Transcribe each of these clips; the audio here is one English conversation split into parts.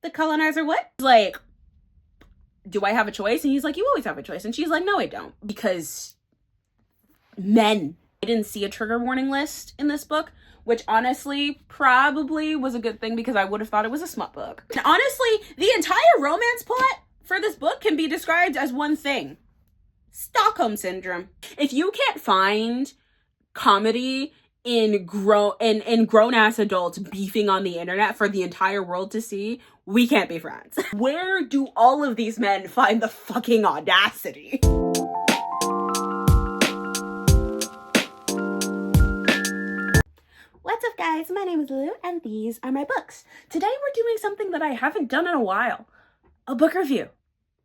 The colonizer what? Like, do I have a choice? And he's like, you always have a choice. And she's like, no, I don't. Because men. I didn't see a trigger warning list in this book, which honestly probably was a good thing because I would have thought it was a smut book. Honestly, the entire romance plot for this book can be described as one thing: Stockholm Syndrome. If you can't find comedy in grown-ass adults beefing on the internet for the entire world to see, we can't be friends. Where do all of these men find the fucking audacity? What's up, guys? My name is Lou, and these are my books. Today we're doing something that I haven't done in a while. A book review.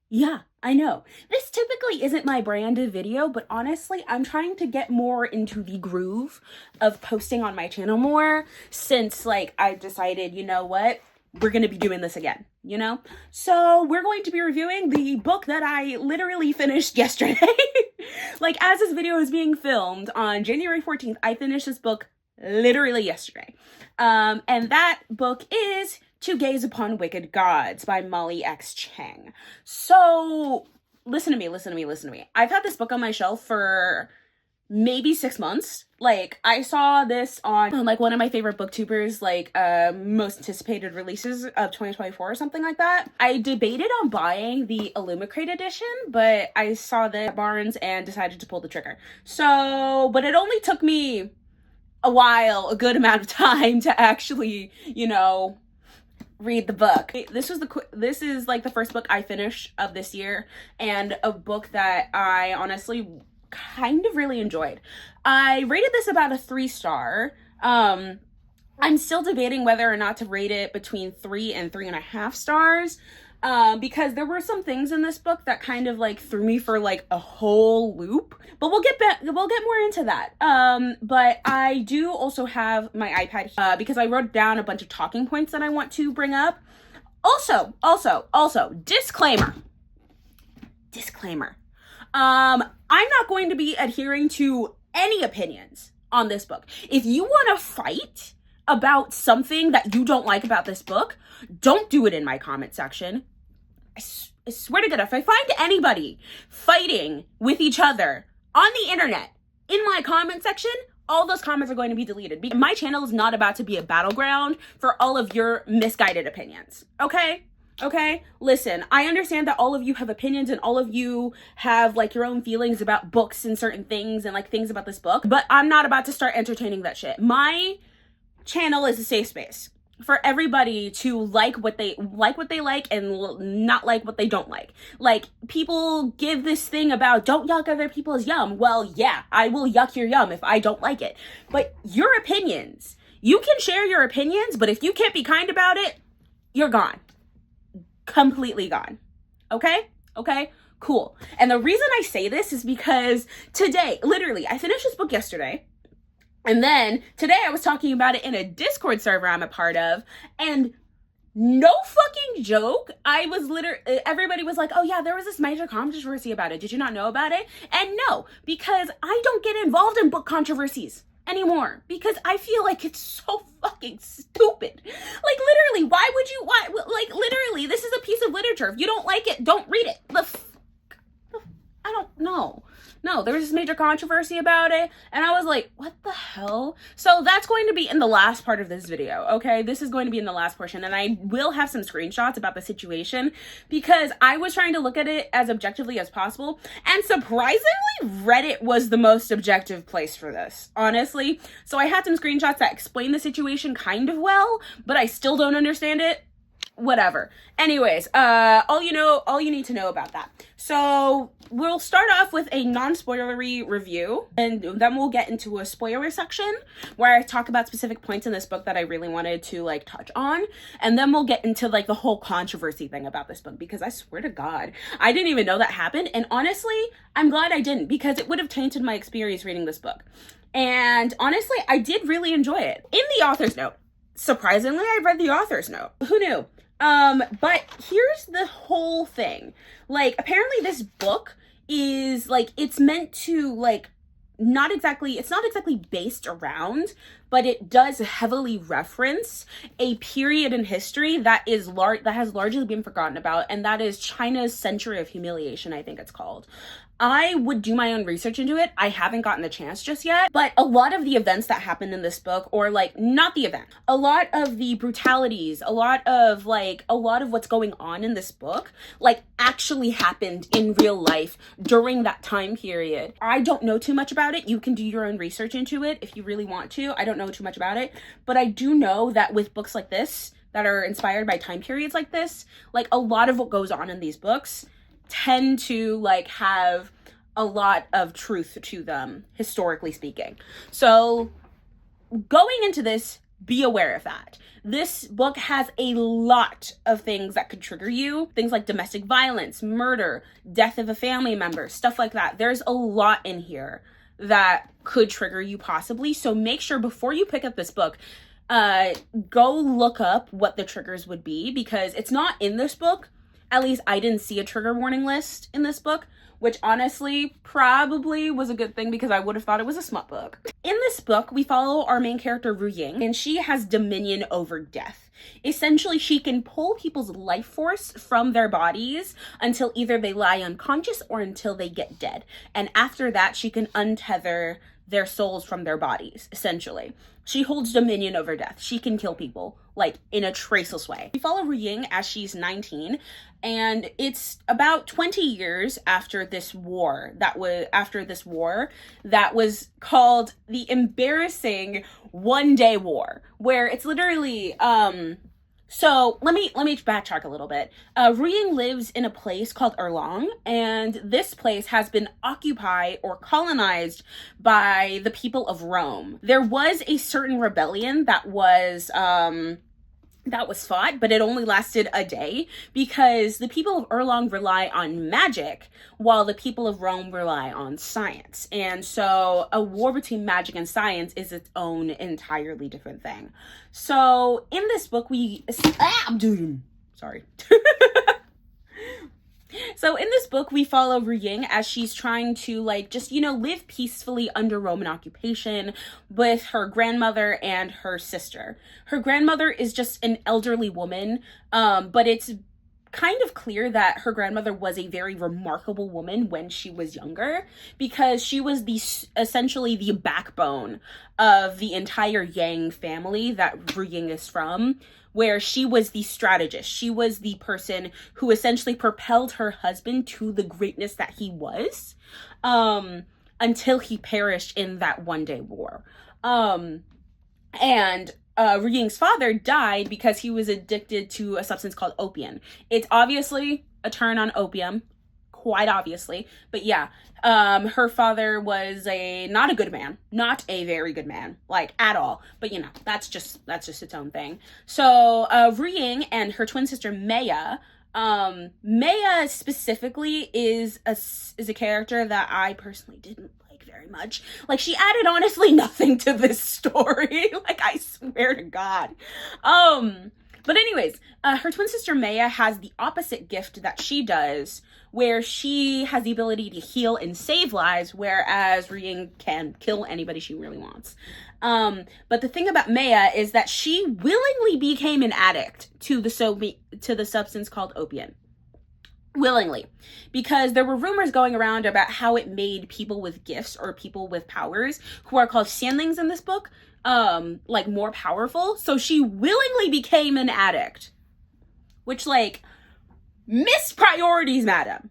Yeah, I know. This typically isn't my brand of video, but honestly, I'm trying to get more into the groove of posting on my channel more since, like, I've decided, you know what? We're going to be doing this again, you know? So we're going to be reviewing the book that I literally finished yesterday. Like, as this video is being filmed on January 14th, I finished this book literally yesterday. And that book is To Gaze Upon Wicked Gods by Molly X. Chang. So listen to me. I've had this book on my shelf for maybe 6 months. Like, I saw this on like one of my favorite booktubers, like most anticipated releases of 2024 or something like that. I debated on buying the Illumicrate edition, but I saw the Barnes and decided to pull the trigger. So, but it only took me a good amount of time to actually, you know, read the book. This is like the first book I finished of this year, and a book that I honestly kind of really enjoyed. I rated this about a 3-star. I'm still debating whether or not to rate it between 3 and 3.5 stars. Because there were some things in this book that kind of like threw me for like a whole loop, but we'll get more into that. But I do also have my iPad here, because I wrote down a bunch of talking points that I want to bring up. Also, disclaimer. I'm not going to be adhering to any opinions on this book. If you want to fight about something that you don't like about this book, don't do it in my comment section. I swear to God, if I find anybody fighting with each other on the internet in my comment section, all those comments are going to be deleted. My channel is not about to be a battleground for all of your misguided opinions. Okay? Listen, I understand that all of you have opinions and all of you have like your own feelings about books and certain things and like things about this book, but I'm not about to start entertaining that shit. My channel is a safe space for everybody to like what they like and not like what they don't like. Like, people give this thing about don't yuck other people's yum. Well, yeah, I will yuck your yum if I don't like it. But your opinions, you can share your opinions, but if you can't be kind about it, you're gone. Completely gone. Okay? Cool. And the reason I say this is because today, literally, I finished this book yesterday. And then today I was talking about it in a Discord server I'm a part of, and no fucking joke, everybody was like, oh yeah, there was this major controversy about it. Did you not know about it? And no, because I don't get involved in book controversies anymore because I feel like it's so fucking stupid. Like, literally, literally, this is a piece of literature. If you don't like it, don't read it. I don't know. No, there was this major controversy about it, and I was like, what the hell? So that's going to be in the last part of this video, okay? This is going to be in the last portion, and I will have some screenshots about the situation because I was trying to look at it as objectively as possible, and surprisingly, Reddit was the most objective place for this, honestly. So I had some screenshots that explain the situation kind of well, but I still don't understand it. Whatever. Anyways, all you need to know about that. So we'll start off with a non-spoilery review, and then we'll get into a spoiler section where I talk about specific points in this book that I really wanted to like touch on, and then we'll get into like the whole controversy thing about this book, because I swear to God, I didn't even know that happened, and honestly, I'm glad I didn't, because it would have tainted my experience reading this book. And honestly, I did really enjoy it. In the author's note, surprisingly, I read the author's note. Who knew? But here's the whole thing. Like, apparently this book is, like, it's meant to, like, it's not exactly based around, but it does heavily reference a period in history that has largely been forgotten about, and that is China's Century of Humiliation, I think it's called. I would do my own research into it. I haven't gotten the chance just yet, but a lot of the events that happened in this book, or like not the event, a lot of the brutalities, a lot of what's going on in this book, like actually happened in real life during that time period. I don't know too much about it. You can do your own research into it if you really want to. I don't know too much about it, but I do know that with books like this that are inspired by time periods like this, like a lot of what goes on in these books tend to like have a lot of truth to them, historically speaking. So going into this, be aware of that. This book has a lot of things that could trigger you. Things like domestic violence, murder, death of a family member, stuff like that. There's a lot in here that could trigger you possibly. So make sure before you pick up this book, go look up what the triggers would be, because it's not in this book. At least I didn't see a trigger warning list in this book, which honestly probably was a good thing because I would have thought it was a smut book. In this book, we follow our main character, Ru Ying, and she has dominion over death. Essentially, she can pull people's life force from their bodies until either they lie unconscious or until they get dead. And after that, she can untether their souls from their bodies, essentially. She holds dominion over death. She can kill people, like, in a traceless way. We follow Ru Ying as she's 19, and it's about 20 years after this war that was called the embarrassing One-Day War, where it's literally, so let me backtrack a little bit. Ru Ying lives in a place called Erlang, and this place has been occupied or colonized by the people of Rome. There was a certain rebellion that was fought, but it only lasted a day because the people of Erlang rely on magic while the people of Rome rely on science. And so a war between magic and science is its own entirely different thing. So in this book, So in this book, we follow Ru Ying as she's trying to live peacefully under Roman occupation with her grandmother and her sister. Her grandmother is just an elderly woman, but it's kind of clear that her grandmother was a very remarkable woman when she was younger, because she was essentially the backbone of the entire Yang family that Ru Ying is from, where she was the strategist. She was the person who essentially propelled her husband to the greatness that he was, until he perished in that one-day war. Ru Ying's father died because he was addicted to a substance called opium. It's obviously a turn on opium, quite obviously, but yeah, her father was not a good man, not a very good man, like at all, but that's just its own thing. So Ru Ying and her twin sister Maya, Maya specifically is a character that I personally didn't like very much. Like, she added honestly nothing to this story. Like, I swear to God. But anyways, her twin sister Maya has the opposite gift that she does, where she has the ability to heal and save lives, whereas Ru Ying can kill anybody she really wants. But the thing about Maya is that she willingly became an addict to the substance called opium. Willingly, because there were rumors going around about how it made people with gifts or people with powers, who are called xianlings in this book, more powerful. So she willingly became an addict, which, missed priorities, madam.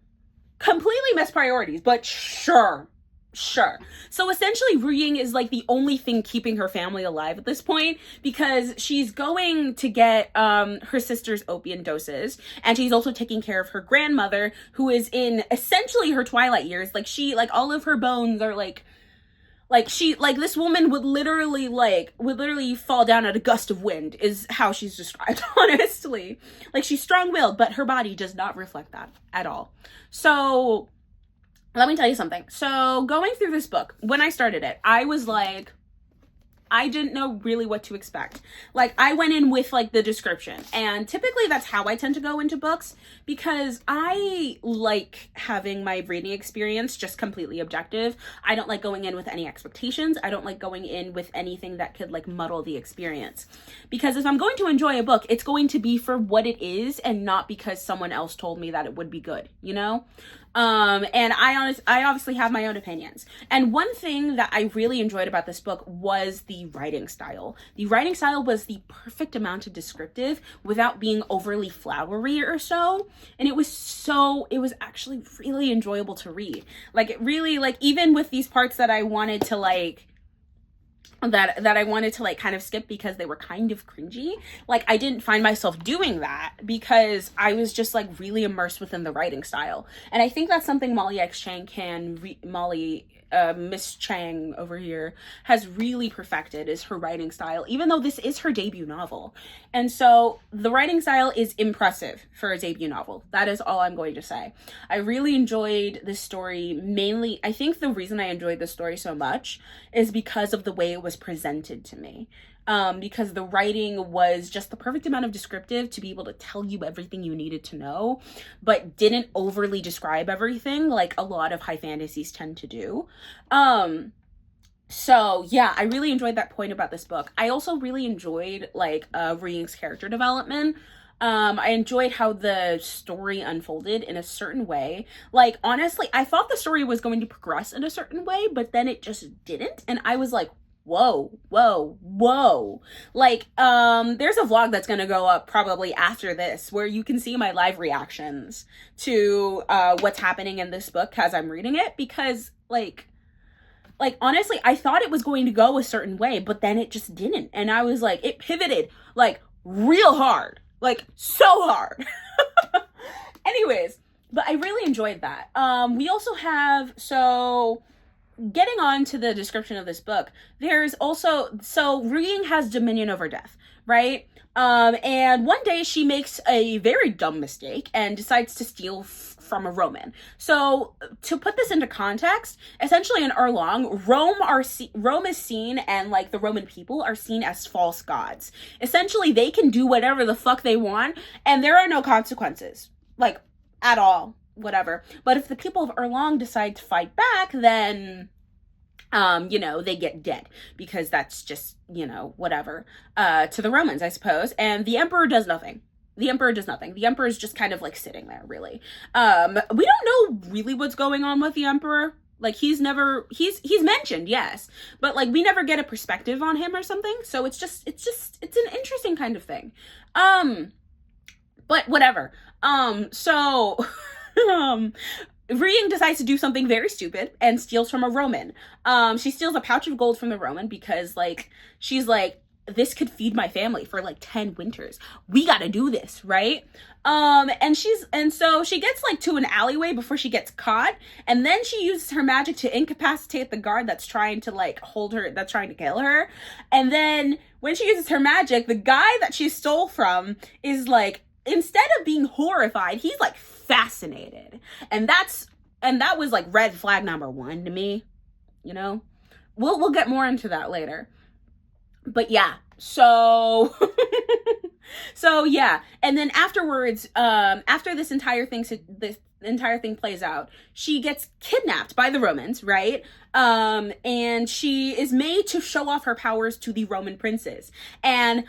Completely missed priorities, but sure. So essentially, Ru Ying is the only thing keeping her family alive at this point, because she's going to get her sister's opium doses, and she's also taking care of her grandmother, who is in essentially her twilight years. All of her bones are this woman would literally fall down at a gust of wind, is how she's described, honestly. She's strong-willed, but her body does not reflect that at all. So let me tell you something. So going through this book, when I started it, I was like, I didn't know really what to expect. Like, I went in with like the description, and typically that's how I tend to go into books, because I like having my reading experience just completely objective. I don't like going in with any expectations. I don't like going in with anything that could like muddle the experience, because if I'm going to enjoy a book, it's going to be for what it is and not because someone else told me that it would be good, you know? And I obviously have my own opinions. And one thing that I really enjoyed about this book was the writing style. The writing style was the perfect amount of descriptive without being overly flowery or so. And it was actually really enjoyable to read. Like, it really, like, even with these parts that I wanted to like, that I wanted to like kind of skip because they were kind of cringy, like, I didn't find myself doing that because I was just like really immersed within the writing style. And I think that's something Molly X Chang Miss Chang over here has really perfected, is her writing style, even though this is her debut novel. And so the writing style is impressive for a debut novel. That is all I'm going to say. I really enjoyed this story. Mainly, I think the reason I enjoyed this story so much is because of the way it was presented to me. Because the writing was just the perfect amount of descriptive to be able to tell you everything you needed to know, but didn't overly describe everything like a lot of high fantasies tend to do. So yeah, I really enjoyed that point about this book. I also really enjoyed like Ring's character development. I enjoyed how the story unfolded in a certain way. Like, honestly, I thought the story was going to progress in a certain way, but then it just didn't. And I was like, whoa. Like, there's a vlog that's gonna go up probably after this where you can see my live reactions to what's happening in this book as I'm reading it, because like honestly, I thought it was going to go a certain way, but then it just didn't. And I was like, it pivoted like real hard, like so hard. Anyways, but I really enjoyed that. We also have, so getting on to the description of this book, there's also, so Ring has dominion over death, right? And one day she makes a very dumb mistake and decides to steal from a Roman. So to put this into context, essentially in Erlong, Rome is seen, and like the Roman people are seen as false gods. Essentially, they can do whatever the fuck they want, and there are no consequences, like, at all. Whatever. But if the people of Erlong decide to fight back, then you know, they get dead, because that's just, you know, whatever to the Romans, I suppose. And the emperor does nothing. The emperor is just kind of like sitting there, really. We don't know really what's going on with the emperor. Like, he's mentioned, yes, but like we never get a perspective on him or something. So it's an interesting kind of thing. But whatever. So Ring decides to do something very stupid and steals from a Roman. She steals a pouch of gold from the Roman because, like, she's like, this could feed my family for like 10 winters. We gotta do this, right? And so she gets like to an alleyway before she gets caught, and then she uses her magic to incapacitate the guard that's trying to like hold her, that's trying to kill her. And then when she uses her magic, the guy that she stole from is like, instead of being horrified, he's like fascinated. And that was like red flag number 1 to me, you know? We'll get more into that later. But yeah, so so yeah. And then afterwards, after this entire thing plays out, she gets kidnapped by the Romans, right? And she is made to show off her powers to the Roman princes. And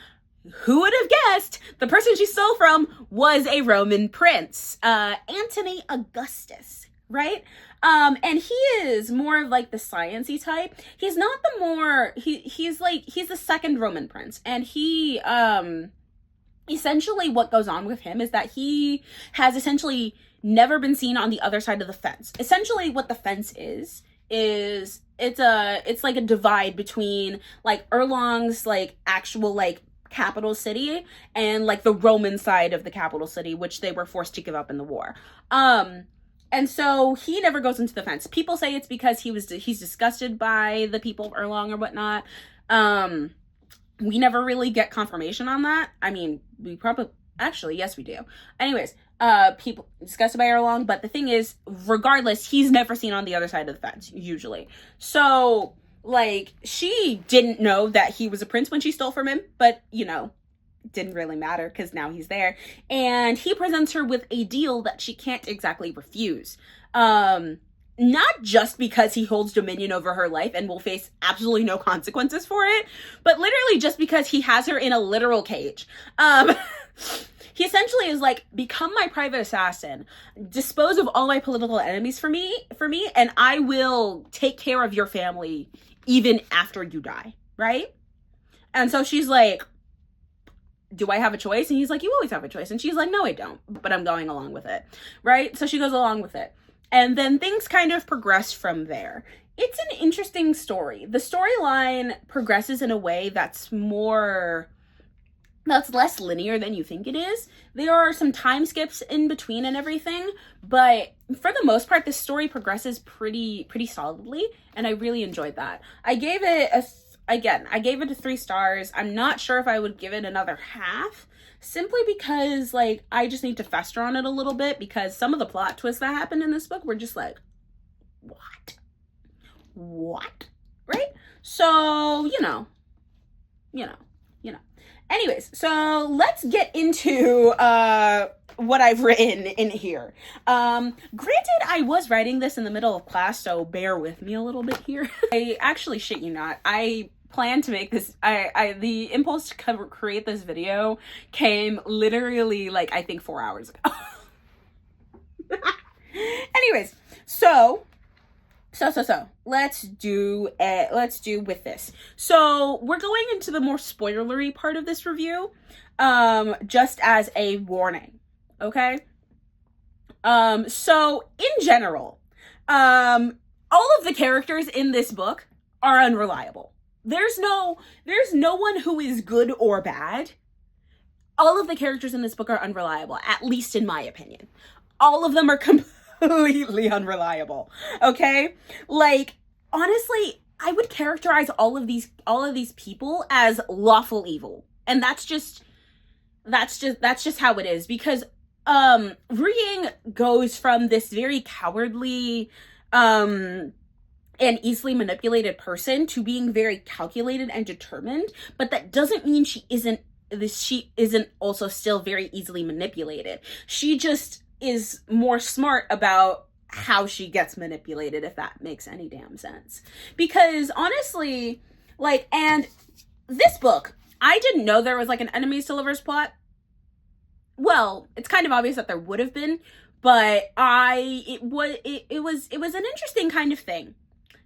who would have guessed the person she stole from was a Roman prince, Antony Augustus, right? And he is more of like the sciencey type. He's not the more, he's the second Roman prince. And he, essentially what goes on with him is that he has essentially never been seen on the other side of the fence. Essentially what the fence is it's like a divide between like Erlong's like actual like capital city and like the Roman side of the capital city, which they were forced to give up in the war. And so he never goes into the fence. People say it's because he's disgusted by the people of Erlong or whatnot. We never really get confirmation on that. I mean, we probably, actually, yes, we do. Anyways, people disgusted by Erlong, but the thing is, regardless, he's never seen on the other side of the fence, usually. So Like, she didn't know that he was a prince when she stole from him, but, you know, didn't really matter because now he's there. And he presents her with a deal that she can't exactly refuse. Not just because he holds dominion over her life and will face absolutely no consequences for it, but literally just because he has her in a literal cage. He essentially is like, become my private assassin, dispose of all my political enemies for me, and I will take care of your family even after you die, right? And so she's like, do I have a choice? And he's like, you always have a choice. And she's like, no, I don't, but I'm going along with it, right? So she goes along with it. And then things kind of progress from there. It's an interesting story. The storyline progresses in a way that's less linear than you think it is. There are some time skips in between and everything, but for the most part, the story progresses pretty solidly, and I really enjoyed that. I gave it a 3 stars. I'm not sure if I would give it another half, simply because, like, I just need to fester on it a little bit, because some of the plot twists that happened in this book were just like, what? Right? So, you know. Anyways, so let's get into what I've written in here. Granted, I was writing this in the middle of class, so bear with me a little bit here. I actually, shit you not, I plan to make this, the impulse to create this video came literally, like, I think 4 hours ago. Anyways, so let's do with this. So we're going into the more spoilery part of this review, just as a warning, okay? So in general, all of the characters in this book are unreliable. There's no one who is good or bad. All of the characters in this book are unreliable, at least in my opinion. All of them are completely unreliable, okay? Like, honestly, I would characterize all of these people as lawful evil. And that's just how it is, because Ru-Ying goes from this very cowardly and easily manipulated person to being very calculated and determined, but that doesn't mean she isn't also still very easily manipulated. She just is more smart about how she gets manipulated, if that makes any damn sense. Because honestly, like, and this book, I didn't know there was like an enemies to lovers plot. Well, it's kind of obvious that there would have been, but it was an interesting kind of thing,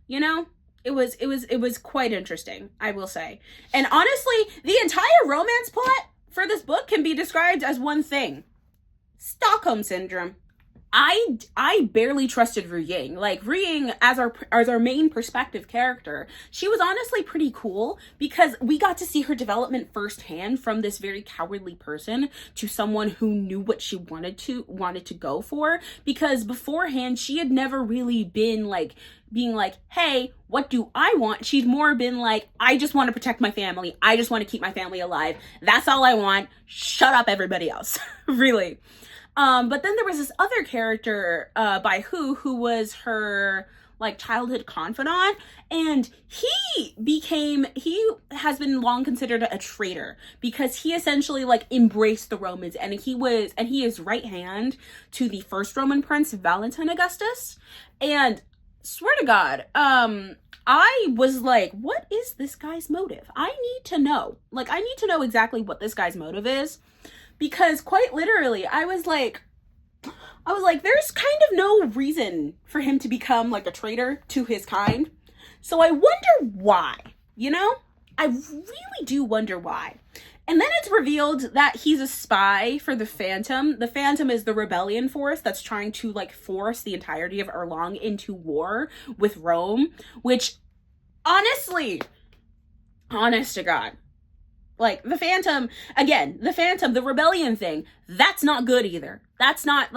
you know? It was quite interesting, I will say. And honestly, the entire romance plot for this book can be described as one thing: Stockholm Syndrome. I barely trusted Ru-Ying. Like, Ru-Ying as our main perspective character, she was honestly pretty cool, because we got to see her development firsthand, from this very cowardly person to someone who knew what she wanted to go for. Because beforehand, she had never really been like being like, hey, what do I want? She'd more been like, I just want to protect my family. I just want to keep my family alive. That's all I want. Shut up, everybody else. Really. But then there was this other character, by who was her, like, childhood confidant, and he has been long considered a traitor, because he essentially, like, embraced the Romans, and he is right hand to the first Roman prince, Valentine Augustus. And swear to God, I was like, what is this guy's motive? I need to know. Like, I need to know exactly what this guy's motive is. Because quite literally, I was like, there's kind of no reason for him to become like a traitor to his kind. So I wonder why, you know? I really do wonder why. And then it's revealed that he's a spy for the Phantom. The Phantom is the rebellion force that's trying to, like, force the entirety of Erlang into war with Rome, which, honestly, honest to God, like, the Phantom, again, the rebellion thing, that's not good either. That's not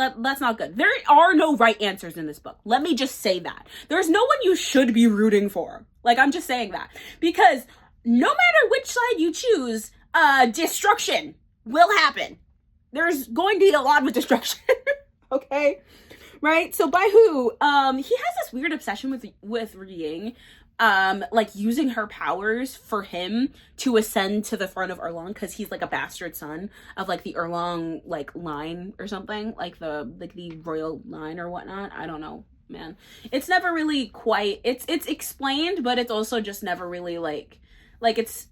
good. There are no right answers in this book. Let me just say that. There's no one you should be rooting for. Like, I'm just saying that. Because no matter which side you choose, destruction will happen. There's going to be a lot of destruction. Okay? Right? So, by who? He has this weird obsession with Ru-Ying. like using her powers for him to ascend to the throne of Erlong, because he's like a bastard son of like the Erlong like line or something, like the royal line or whatnot. I don't know, man. It's never really quite, it's explained, but it's also just never really like it's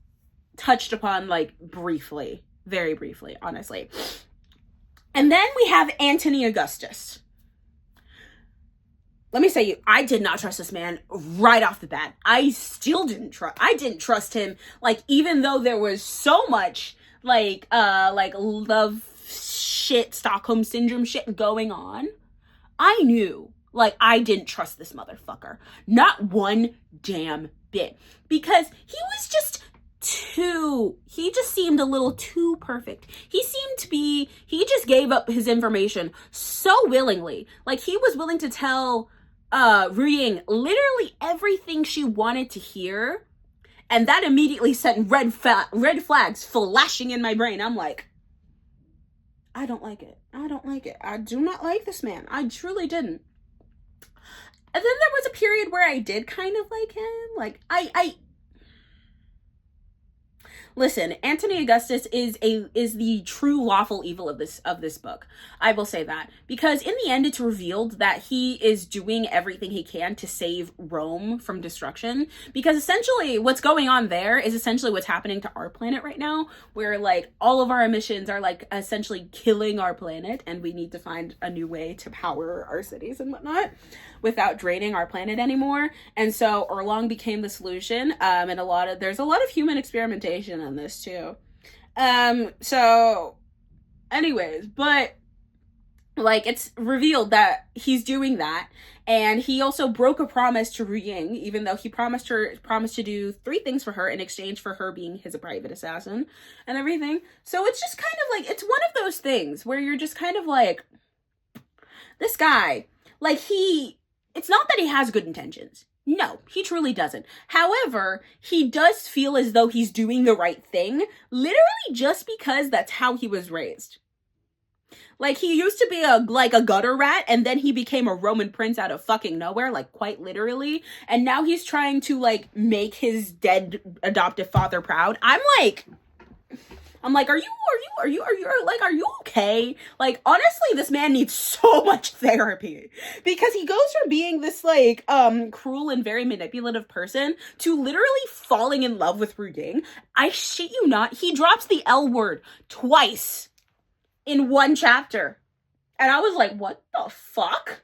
touched upon like briefly, very briefly, honestly. And then we have Antony Augustus. Let me say, I did not trust this man right off the bat. I still didn't trust him. Like, even though there was so much like love shit, Stockholm syndrome shit going on, I knew, like, I didn't trust this motherfucker. Not one damn bit. Because he just seemed a little too perfect. He just gave up his information so willingly. Like, he was willing to tell Ruying literally everything she wanted to hear, and that immediately sent red flags flashing in my brain. I'm like, I don't like it. I do not like this man. I truly didn't. And then there was a period where I did kind of like him. Like, listen, Antony Augustus is the true lawful evil of this book. I will say that, because in the end it's revealed that he is doing everything he can to save Rome from destruction, because essentially what's going on there is essentially what's happening to our planet right now, where like all of our emissions are like essentially killing our planet, and we need to find a new way to power our cities and whatnot without draining our planet anymore. And so Erlong became the solution, and there's a lot of human experimentation in this too. So anyways, but like, it's revealed that he's doing that, and he also broke a promise to Ruying, even though he promised to do 3 things for her in exchange for her being his private assassin and everything. So it's just kind of like, it's one of those things where you're just kind of like, this guy, like, it's not that he has good intentions. No, he truly doesn't. However, he does feel as though he's doing the right thing, literally just because that's how he was raised. Like, he used to be a gutter rat, and then he became a Roman prince out of fucking nowhere, like, quite literally. And now he's trying to, like, make his dead adoptive father proud. I'm like, are you okay? Like, honestly, this man needs so much therapy, because he goes from being this like cruel and very manipulative person to literally falling in love with Ruying. I shit you not, he drops the L word twice in one chapter. And I was like, what the fuck?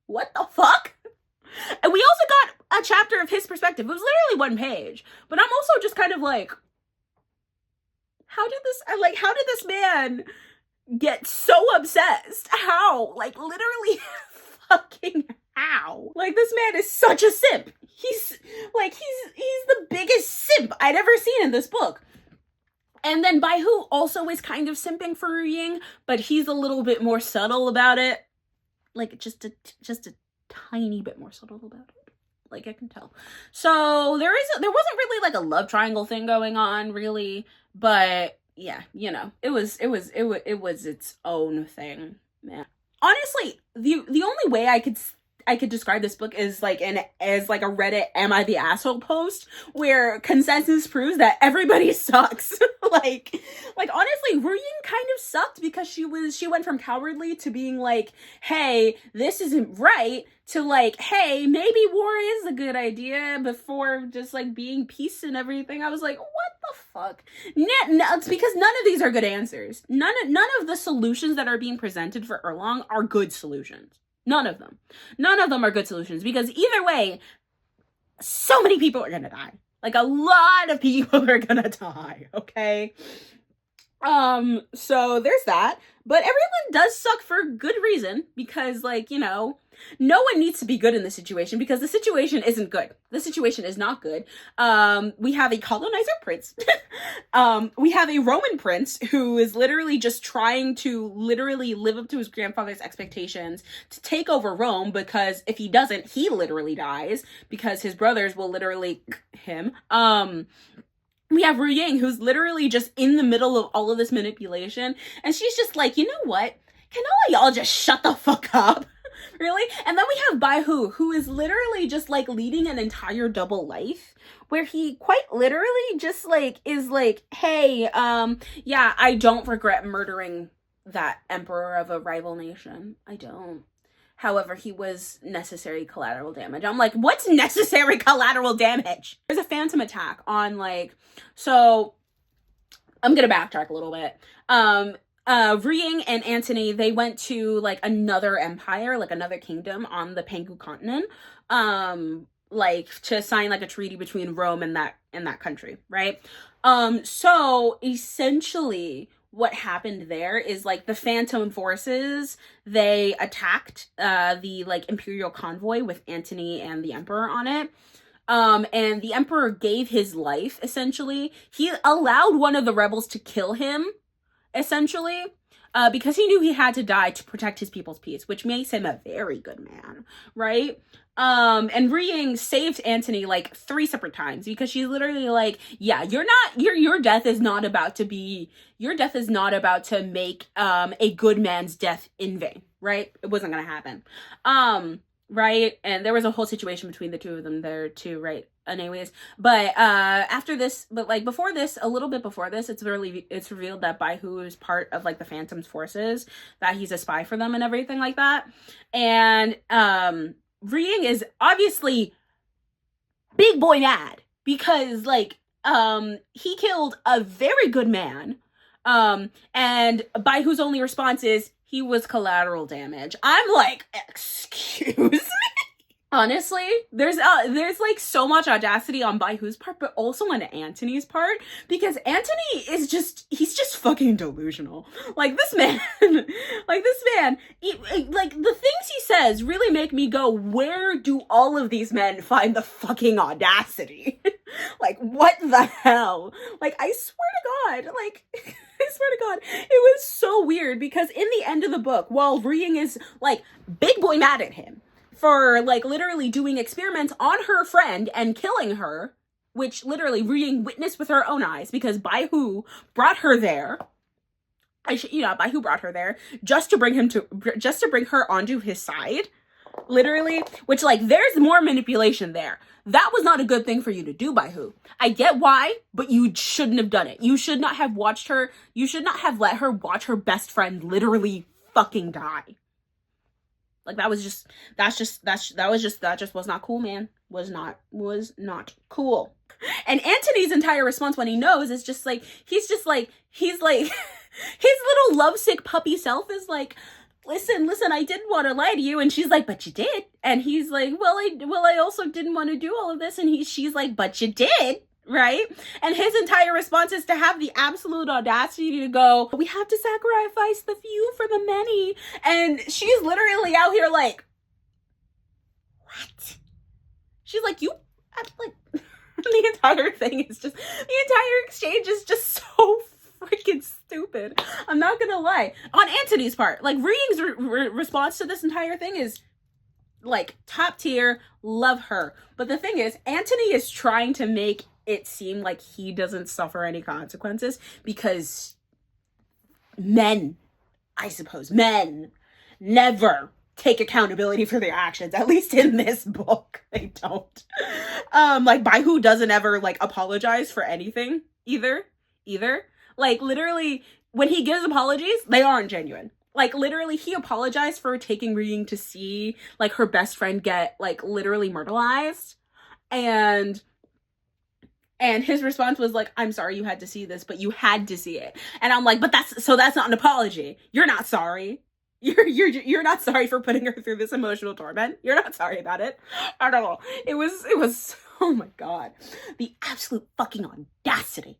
And we also got a chapter of his perspective. It was literally 1 page. But I'm also just kind of like, how did this man get so obsessed? How? Like, literally fucking how? Like, this man is such a simp. He's the biggest simp I'd ever seen in this book. And then Baihu also is kind of simping for Ruying, but he's a little bit more subtle about it. Like, just a tiny bit more subtle about it. Like, I can tell. So there wasn't really like a love triangle thing going on, really. But yeah, you know, it was its own thing, man. Honestly, the only way I could describe this book is like as like a Reddit "Am I the asshole?" post, where consensus proves that everybody sucks. like honestly, Ruying kind of sucked, because she went from cowardly to being like, hey, this isn't right, to like, hey, maybe war is a good idea, before just like being peace and everything. I was like, what the fuck? No, it's because none of these are good answers. None of the solutions that are being presented for Erlong are good solutions. None of them are good solutions, because either way, so many people are gonna die. Like, a lot of people are gonna die, okay? So there's that. But everyone does suck for good reason, because, like, you know, no one needs to be good in this situation, because the situation isn't good. The situation is not good. We have a colonizer prince. We have a Roman prince who is literally just trying to literally live up to his grandfather's expectations to take over Rome, because if he doesn't, he literally dies, because his brothers will literally him. We have Ruying, who's literally just in the middle of all of this manipulation, and she's just like, you know what? Can all of y'all just shut the fuck up? Really? And then we have Baihu, who is literally just like leading an entire double life where he quite literally just like is like, hey, yeah, I don't regret murdering that emperor of a rival nation. I don't. However, he was necessary collateral damage. I'm like, what's necessary collateral damage? There's a phantom attack on like, so I'm gonna backtrack a little bit. Riying and Antony, they went to like another empire, like another kingdom on the Pengu continent, like to sign like a treaty between Rome and that country, right? So essentially what happened there is like the Phantom forces, they attacked the like imperial convoy with Antony and the Emperor on it. And the Emperor gave his life, essentially. He allowed one of the rebels to kill him, essentially, because he knew he had to die to protect his people's peace, which makes him a very good man, right? And Riying saved Antony like 3 separate times because she's literally like, yeah, your death is not about to make a good man's death in vain, right? It wasn't gonna happen. Right? And there was a whole situation between the two of them there too, right? Anyways, but after this, but like before this, a little bit before this, it's revealed that Baihu is part of like the Phantom's forces, that he's a spy for them and everything like that. And Riying is obviously big boy mad because like he killed a very good man. And Baihu's only response is, he was collateral damage. I'm like, excuse me? Honestly, there's like so much audacity on Baihu's part, but also on Antony's part, because Antony is he's just fucking delusional. Like this man, like the things he says really make me go, where do all of these men find the fucking audacity? Like, what the hell? Like, I swear to God, like, I swear to God, it was so weird because in the end of the book, while Riying is like big boy mad at him for like literally doing experiments on her friend and killing her, which literally Riying witnessed with her own eyes because Baihu brought her there. Baihu brought her there just to bring her onto his side, literally, which like there's more manipulation there. That was not a good thing for you to do, Baihu. I get why, but you shouldn't have done it. You should not have you should not have let her watch her best friend literally fucking die. Like that just was not cool, man. Was not cool. And Antony's entire response when he knows is just like, he's like, his little lovesick puppy self is like, listen, I didn't want to lie to you. And she's like, but you did. And he's like, well, I also didn't want to do all of this. And she's like, but you did. Right? And his entire response is to have the absolute audacity to go, we have to sacrifice the few for the many. And she's literally out here like, what? She's like, the entire exchange is just so freaking stupid. I'm not gonna lie. On Antony's part, like Riying's response to this entire thing is like top tier, love her. But the thing is, Antony is trying to make it seem like he doesn't suffer any consequences because men never take accountability for their actions. At least in this book, they don't. Like Baihu doesn't ever like apologize for anything either. Like literally, when he gives apologies, they aren't genuine. Like literally, he apologized for taking Riying to see like her best friend get like literally murderized, and his response was like, I'm sorry you had to see this, but you had to see it. And I'm like, but that's not an apology. You're not sorry. You're not sorry for putting her through this emotional torment. You're not sorry about it at all. It was, oh my God, the absolute fucking audacity.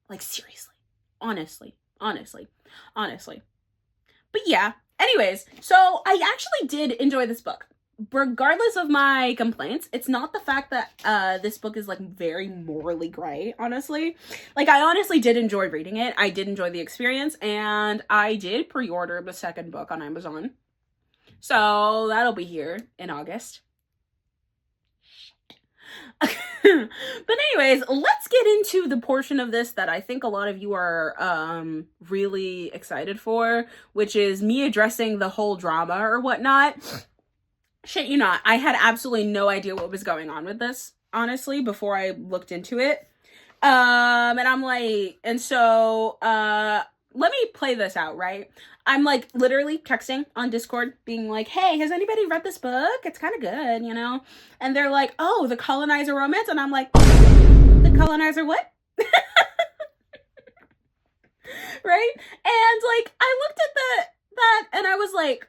Like seriously, honestly. But yeah, anyways, so I actually did enjoy this book. Regardless of my complaints, it's not the fact that this book is like very morally gray, honestly. Like I honestly did enjoy reading it. I did enjoy the experience, and I did pre-order the second book on Amazon. So that'll be here in August. But anyways, let's get into the portion of this that I think a lot of you are really excited for, which is me addressing the whole drama or whatnot. shit you not, I had absolutely no idea what was going on with this, honestly, before I looked into it. And I'm like, and so, let me play this out, right? I'm like literally texting on Discord being like, hey, has anybody read this book? It's kind of good, you know? And they're like, oh, the colonizer romance. And I'm like, the colonizer what? Right? And like, I looked at that and I was like,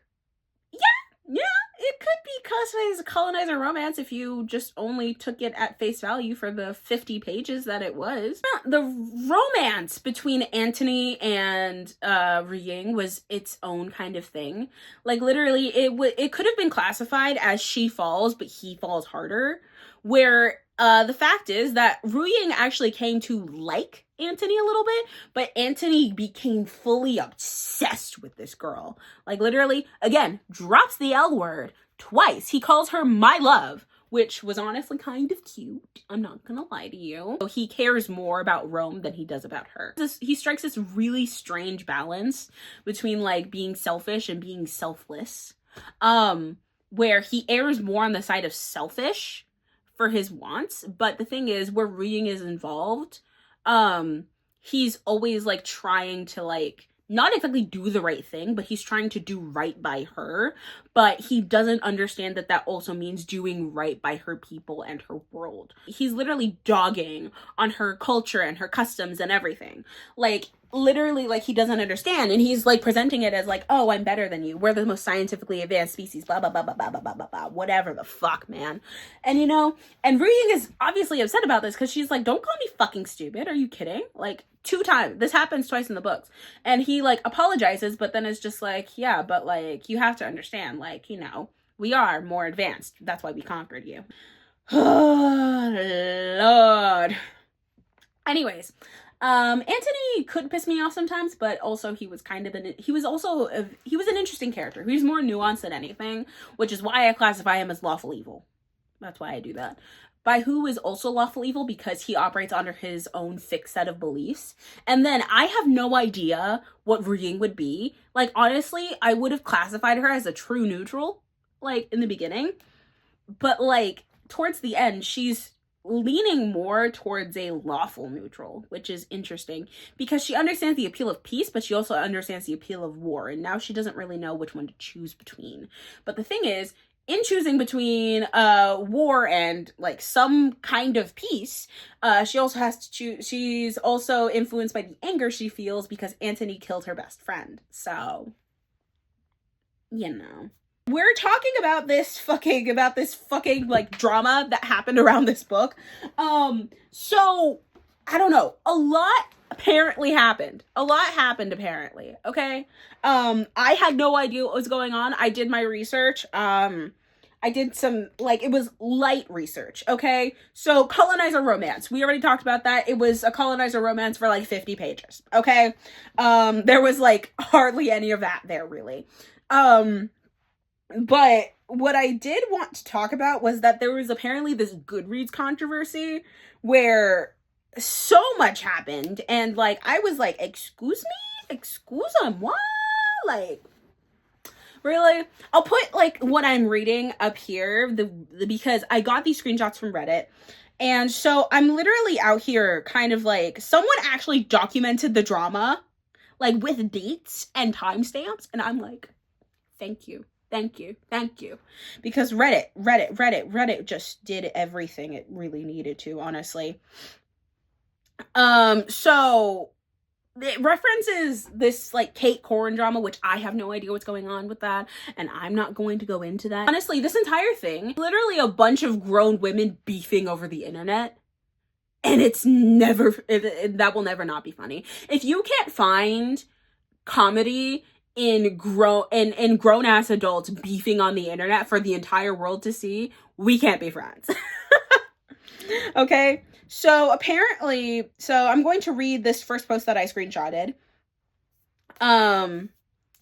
yeah, it could be classified as a colonizer romance if you just only took it at face value for the 50 pages that it was. The romance between Antony and Riying was its own kind of thing. Like literally, it could have been classified as she falls, but he falls harder. Where the fact is that Ruying actually came to like Antony a little bit, but Antony became fully obsessed with this girl. Like literally, again, drops the L word twice. He calls her my love, which was honestly kind of cute. I'm not gonna lie to you. So he cares more about Rome than he does about her. He strikes this really strange balance between like being selfish and being selfless. Where he errs more on the side of selfish for his wants, but the thing is, where Ruying is involved, he's always like trying to like not exactly do the right thing, but he's trying to do right by her, but he doesn't understand that that also means doing right by her people and her world. He's literally dogging on her culture and her customs and everything. Like literally, like he doesn't understand, and he's like presenting it as like, oh, I'm better than you, we're the most scientifically advanced species, blah blah blah blah blah blah blah blah blah, whatever the fuck, man. And you know, and Ruying is obviously upset about this because she's like, don't call me fucking stupid, are you kidding? Like 2 times, this happens twice in the books, and he like apologizes, but then it's just like, yeah, but like you have to understand, like, you know, we are more advanced, that's why we conquered you. Oh Lord. Anyways, Antony could piss me off sometimes, but also he was kind of he was an interesting character. He was more nuanced than anything, which is why I classify him as lawful evil. That's why I do that. By who is also lawful evil because he operates under his own fixed set of beliefs. And then I have no idea what Ruying would be. Like, honestly, I would have classified her as a true neutral, like, in the beginning. But, like, towards the end, she's leaning more towards a lawful neutral, which is interesting because she understands the appeal of peace, but she also understands the appeal of war, and now she doesn't really know which one to choose between. But the thing is, in choosing between war and like some kind of peace, she also has to choose. She's also influenced by the anger she feels because Antony killed her best friend. So, you know. We're talking about this fucking like drama that happened around this book. So I don't know. A lot apparently happened. A lot happened apparently. Okay. I had no idea what was going on. I did my research. I did some, like, it was light research, okay? So, colonizer romance. We already talked about that. It was a colonizer romance for, like, 50 pages, okay? There was, like, hardly any of that there, really. But what I did want to talk about was that there was apparently this Goodreads controversy where so much happened, and, like, I was like, excuse me? Excuse-moi? Like, really? I'll put, like, what I'm reading up here, because I got these screenshots from Reddit, and so I'm literally out here kind of, like, someone actually documented the drama, like, with dates and timestamps, and I'm like, thank you. Thank you. Thank you. Because Reddit just did everything it really needed to, honestly. So it references this, like, Kate Corin drama, which I have no idea what's going on with that, and I'm not going to go into that. Honestly, this entire thing, literally a bunch of grown women beefing over the internet, and it's never, that will never not be funny. If you can't find comedy in grown-ass adults beefing on the internet for the entire world to see, we can't be friends. Okay? So apparently, I'm going to read this first post that I screenshotted.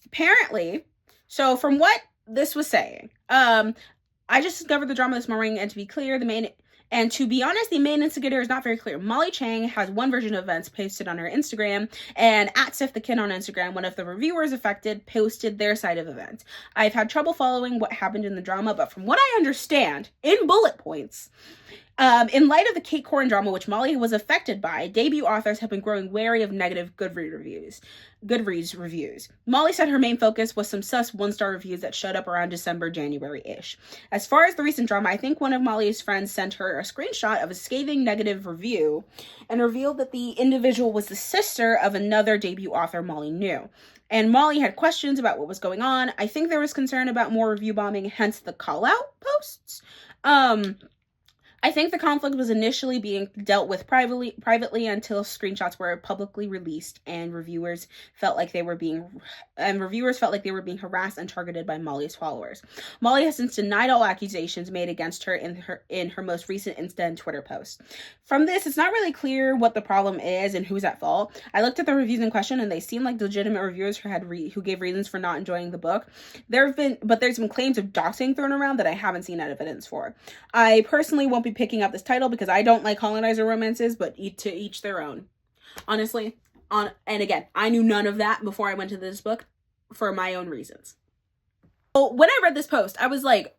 Apparently, so from what this was saying, I just discovered the drama this morning, and to be clear, the main And to be honest, the main instigator is not very clear. Molly Chang has one version of events posted on her Instagram, and at Sif the Kid on Instagram, one of the reviewers affected, posted their side of events. I've had trouble following what happened in the drama, but from what I understand, in bullet points, in light of the Kate Corin drama, which Molly was affected by, debut authors have been growing wary of negative Goodreads reviews. Molly said her main focus was some sus one-star reviews that showed up around December, January-ish. As far as the recent drama, I think one of Molly's friends sent her a screenshot of a scathing negative review and revealed that the individual was the sister of another debut author Molly knew. And Molly had questions about what was going on. I think there was concern about more review bombing, hence the call-out posts. I think the conflict was initially being dealt with privately until screenshots were publicly released and reviewers felt like they were being harassed and targeted by Molly's followers. Molly has since denied all accusations made against her in her most recent Insta and Twitter post. From this, it's not really clear what the problem is and who's at fault. I looked at the reviews in question and they seem like legitimate reviewers who gave reasons for not enjoying the book. There's been claims of doxing thrown around that I haven't seen evidence for. I personally won't be picking up this title because I don't like colonizer romances, but to each their own. Honestly, and again, I knew none of that before I went to this book for my own reasons. So when I read this post, I was like,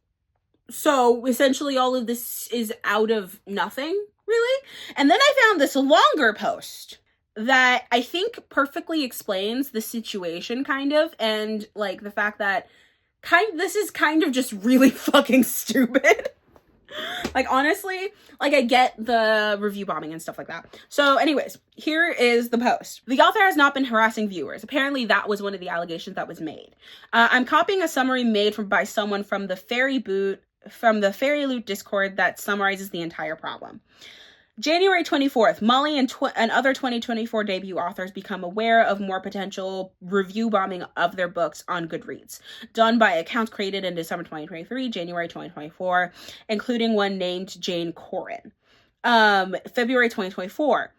so essentially all of this is out of nothing, really? And then I found this longer post that I think perfectly explains the situation, kind of, and like the fact that this is kind of just really fucking stupid. Like, honestly, like, I get the review bombing and stuff like that. So, anyways, here is the post. The author has not been harassing viewers. Apparently, that was one of the allegations that was made. I'm copying a summary made by someone from the Fairy Loot Discord that summarizes the entire problem. January 24th, Molly and other 2024 debut authors become aware of more potential review bombing of their books on Goodreads, done by accounts created in December 2023, January 2024, including one named Jane Corin. February 2024,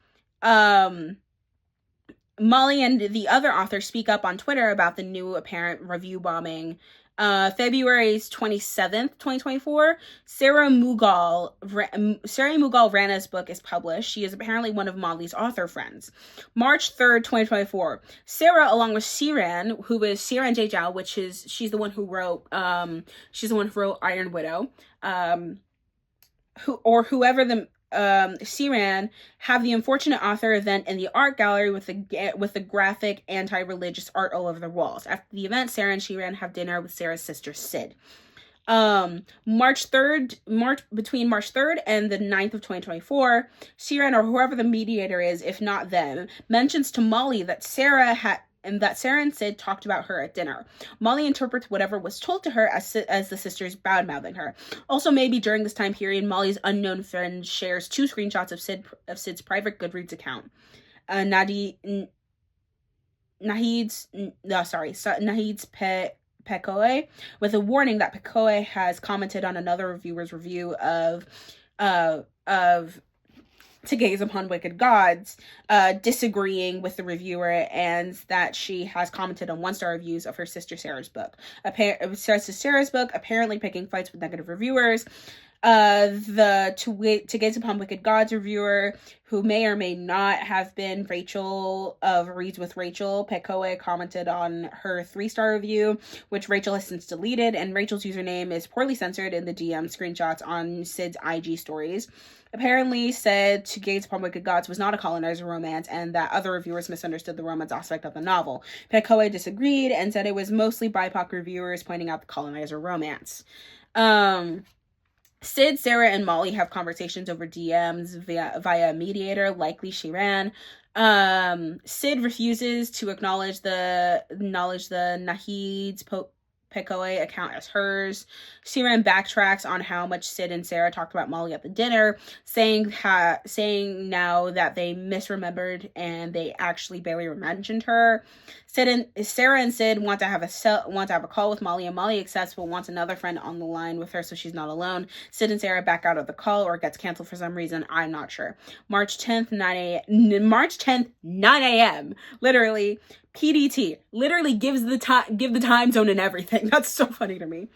Molly and the other authors speak up on Twitter about the new apparent review bombing. February 27th, 2024, Sarah Mughal Rana's book is published. She is apparently one of Molly's author friends. March 3rd, 2024, Sarah, along with Siran, who is Siran Jejal, she's the one who wrote Iron Widow, Siran, have the unfortunate author event in the art gallery with the graphic anti-religious art all over the walls. After the event, Sarah and Siran have dinner with Sarah's sister Sid. Between March 3rd and the 9th of 2024, Siran, or whoever the mediator is, if not them, mentions to Molly that Sarah and Sid talked about her at dinner. Molly interprets whatever was told to her as the sisters bad-mouthing her. Also, maybe during this time period, Molly's unknown friend shares 2 screenshots of Sid's private Goodreads account. Nahid's Pekoe, with a warning that Pekoe has commented on another reviewer's review of To Gaze Upon Wicked Gods, disagreeing with the reviewer, and that she has commented on 1-star reviews of her sister Sarah's book. Sarah's book, apparently picking fights with negative reviewers. The To Gaze Upon Wicked Gods reviewer, who may or may not have been Rachel of Reads with Rachel, Pekoe, commented on her 3-star review, which Rachel has since deleted, and Rachel's username is poorly censored in the DM screenshots on Sid's IG stories. Apparently said To Gaze Upon Wicked Gods was not a colonizer romance, and that other reviewers misunderstood the romance aspect of the novel. Pekoe disagreed and said it was mostly BIPOC reviewers pointing out the colonizer romance. Sid, Sarah, and Molly have conversations over DMs via a mediator, likely Shiran. Sid refuses to acknowledge the Nahid's Pekoe account as hers. Siran backtracks on how much Sid and Sarah talked about Molly at the dinner, saying now that they misremembered and they actually barely mentioned her. Sarah and Sid want to have a call with Molly, and Molly accepts but wants another friend on the line with her so she's not alone. Sid and Sarah back out of the call, or it gets canceled for some reason. I'm not sure. March 10th, 9 a.m. Literally. PDT. Literally give the time zone and everything. That's so funny to me.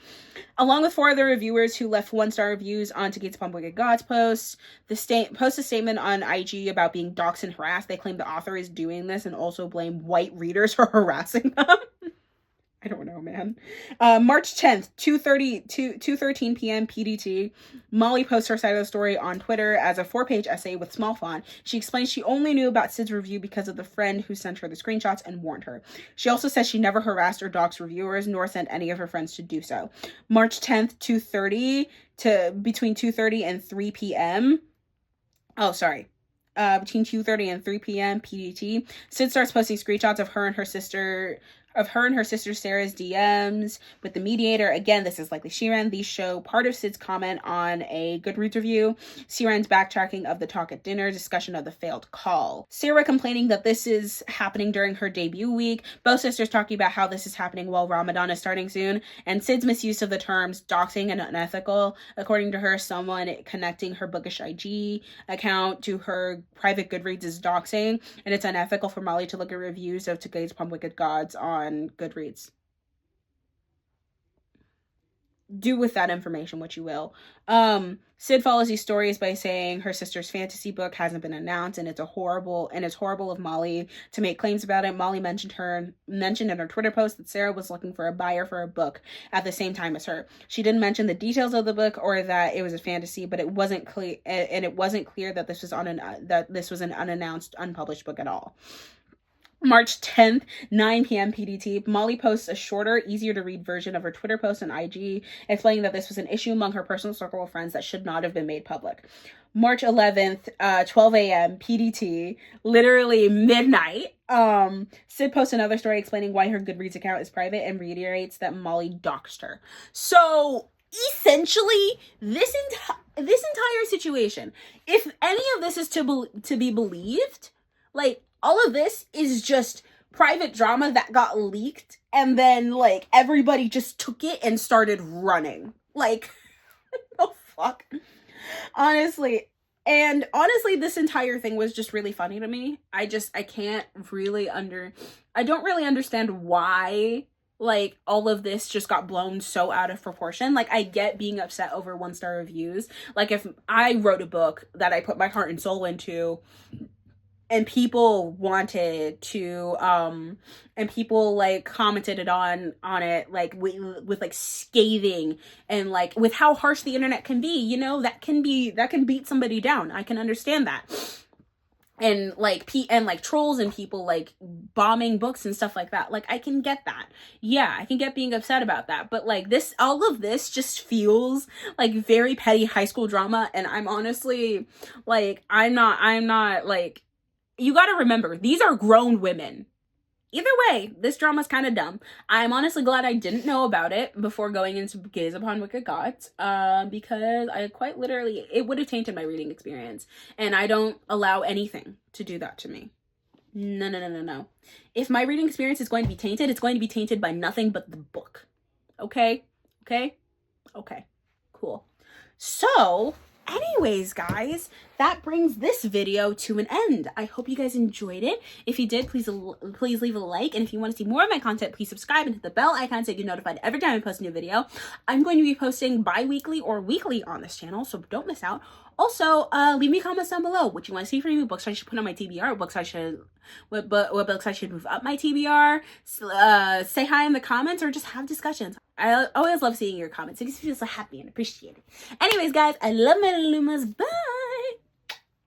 Along with 4 other reviewers who left 1-star reviews on To Gates Upon Wicked Gods post, post a statement on IG about being doxxed and harassed. They claim the author is doing this and also blame white readers for harassing them. I don't know, man. March 10th, 2:13 p.m. PDT. Molly posts her side of the story on Twitter as a 4-page essay with small font. She explains she only knew about Sid's review because of the friend who sent her the screenshots and warned her. She also says she never harassed or doxed reviewers, nor sent any of her friends to do so. March 10th, 2:30 to between 2:30 and 3 p.m. Oh, sorry. Between 2:30 and 3 p.m. PDT. Sid starts posting screenshots of her and her sister Sarah's DMs with the mediator. Again, this is likely Shiran. These show part of Sid's comment on a Goodreads review, Shiran's backtracking of the talk at dinner, discussion of the failed call, Sarah complaining that this is happening during her debut week, both sisters talking about how this is happening while Ramadan is starting soon, and Sid's misuse of the terms doxing and unethical. According to her, someone connecting her bookish IG account to her private Goodreads is doxing, and it's unethical for Molly to look at reviews of To Gaze Upon Wicked Gods on Goodreads. Do with that information what you will. Sid follows these stories by saying her sister's fantasy book hasn't been announced, and it's horrible of Molly to make claims about it. Molly mentioned in her Twitter post that Sarah was looking for a buyer for a book at the same time as her. She didn't mention the details of the book or that it was a fantasy, but it wasn't clear, and it wasn't clear that this was an unannounced, unpublished book at all. March 10th, 9 p.m. PDT. Molly posts a shorter, easier to read version of her Twitter post on IG, explaining that this was an issue among her personal circle of friends that should not have been made public. March 11th, 12 a.m. PDT, literally midnight. Sid posts another story explaining why her Goodreads account is private and reiterates that Molly doxed her. So essentially, this entire situation, if any of this is to be believed, like, all of this is just private drama that got leaked, and then, like, everybody just took it and started running. Like, oh, fuck. Honestly, this entire thing was just really funny to me. I don't really understand why, like, all of this just got blown so out of proportion. Like, I get being upset over 1-star reviews. Like, if I wrote a book that I put my heart and soul into, and people wanted to, and people, like, commented on it, like, with like, scathing, and, like, with how harsh the internet can be, you know, that can beat somebody down. I can understand that. And, like, trolls and people, like, bombing books and stuff like that. Like, I can get that. Yeah, I can get being upset about that. But, like, all of this just feels like very petty high school drama, and I'm honestly, like, I'm not, like, you gotta remember, these are grown women. Either way, this drama's kind of dumb. I'm honestly glad I didn't know about it before going into Gaze Upon Wicked Gods, because I quite literally, it would have tainted my reading experience, and I don't allow anything to do that to me. No. If my reading experience is going to be tainted, it's going to be tainted by nothing but the book. Okay? Cool. So, anyways, guys, that brings this video to an end. I hope you guys enjoyed it. If you did, please leave a like. And if you want to see more of my content, please subscribe and hit the bell icon so you get notified every time I post a new video. I'm going to be posting bi-weekly or weekly on this channel, so don't miss out. Also, leave me comments down below what you want to see from me, what books I should put on my TBR, what books I should move up my TBR. Say hi in the comments or just have discussions. I always love seeing your comments. It makes me feel so happy and appreciated. Anyways, guys, I love my Lumas. Bye!